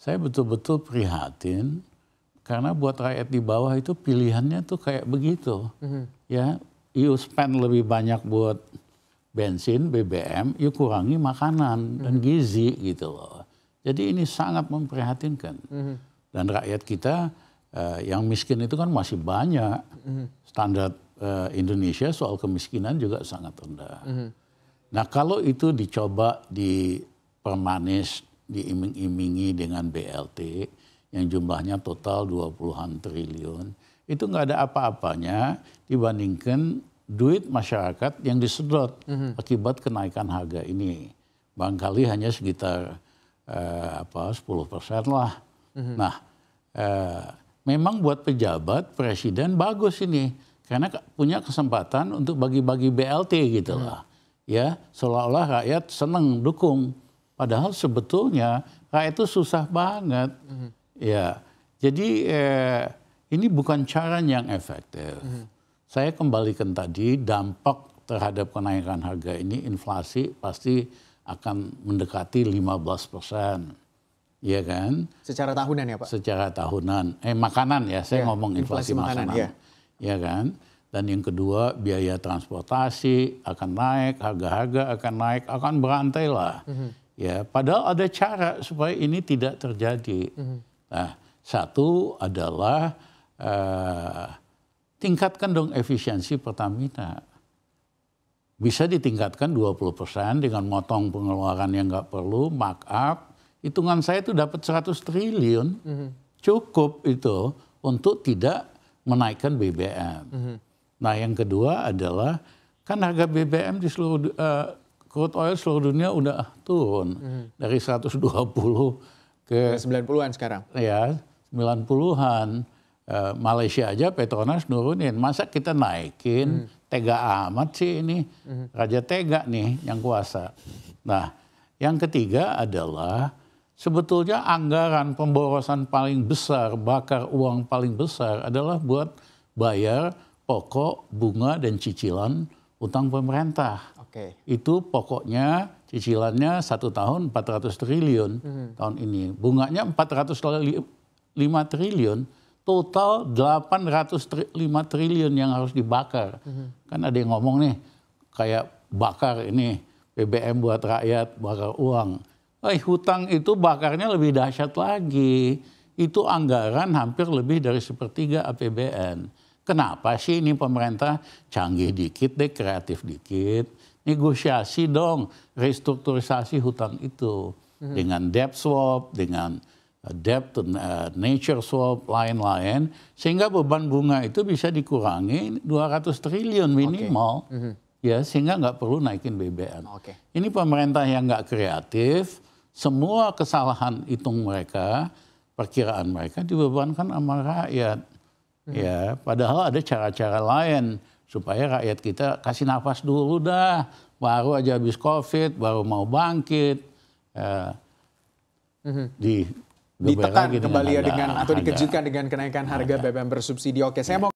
Saya betul-betul prihatin karena buat rakyat di bawah itu pilihannya tuh kayak begitu. Ya, you spend lebih banyak buat bensin, BBM, you kurangi makanan dan gizi gitu loh. Jadi ini sangat memprihatinkan. Dan rakyat kita yang miskin itu kan masih banyak. Standar Indonesia soal kemiskinan juga sangat rendah. Nah kalau itu dicoba dipermanis, diiming-imingi dengan BLT yang jumlahnya total 20-an triliun, itu nggak ada apa-apanya dibandingkan duit masyarakat yang disedot akibat kenaikan harga ini. Barangkali hanya sekitar 10% lah. Nah, memang buat pejabat, presiden bagus ini. Karena punya kesempatan untuk bagi-bagi BLT gitu lah. Ya, seolah-olah rakyat senang dukung. Padahal sebetulnya rakyat itu susah banget. Ya, jadi ini bukan cara yang efektif. Saya kembalikan tadi dampak terhadap kenaikan harga ini, inflasi pasti akan mendekati 15%. Iya kan? Secara tahunan ya Pak? Secara tahunan. Makanan ya, saya ngomong inflasi makanan. Ya kan? Dan yang kedua biaya transportasi akan naik, harga-harga akan naik, akan berantai lah. Ya, padahal ada cara supaya ini tidak terjadi. Nah, satu adalah tingkatkan dong efisiensi Pertamina. Bisa ditingkatkan 20% dengan motong pengeluaran yang nggak perlu, markup. Hitungan saya itu dapat 100 triliun, cukup itu untuk tidak menaikkan BBM. Nah yang kedua adalah kan harga BBM di seluruh crude oil seluruh dunia udah turun dari 120 ke 90-an sekarang. Ya 90-an. Malaysia aja Petronas nurunin, masa kita naikin? Tega amat sih ini, Raja Tega nih yang kuasa. Nah yang ketiga adalah sebetulnya anggaran pemborosan paling besar, bakar uang paling besar adalah buat bayar pokok, bunga, dan cicilan utang pemerintah. Itu pokoknya cicilannya 1 tahun 400 triliun tahun ini. Bunganya 405 triliun, total 805 triliun yang harus dibakar. Kan ada yang ngomong nih, kayak bakar ini BBM buat rakyat, bakar uang. Hutang itu bakarnya lebih dahsyat lagi. Itu anggaran hampir lebih dari 1/3 APBN. Kenapa sih ini pemerintah canggih dikit deh, kreatif dikit. Negosiasi dong restrukturisasi hutang itu. Dengan debt swap, dengan debt to nature swap, lain-lain. Sehingga beban bunga itu bisa dikurangi 200 triliun minimal. Ya, sehingga nggak perlu naikin BBM. Ini pemerintah yang nggak kreatif, semua kesalahan hitung mereka, perkiraan mereka dibebankan sama rakyat. Ya, padahal ada cara-cara lain supaya rakyat kita kasih nafas dulu dah, baru aja habis COVID, baru mau bangkit. Ditekan kembali ya dengan atau dikejutkan dengan kenaikan harga BBM bersubsidi. Oke, saya mau